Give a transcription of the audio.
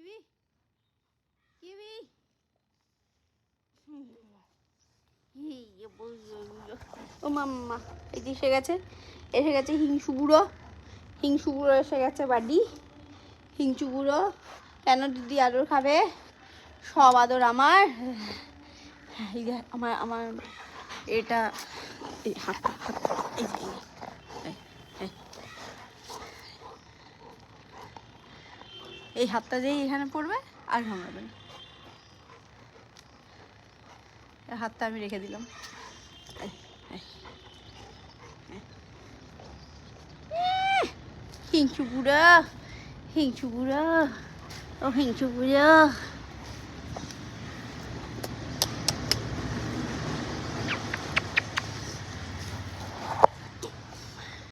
কিবি কিবি ও মাম্মা এই যে এসে গেছে হিংসু বুড়ো এসে গেছে বাড়ি। হিংসু বুড়ো কেন দিদি আদর খাবে? সব আদর আমার। এই যে আমার এটা এই হাতটা এই যে এই হাতটা যেই এখানে পড়বে আর ঘামাবে না। হাতটা আমি রেখে দিলাম। হিংসু বুড়া ও হিংসু বুড়া।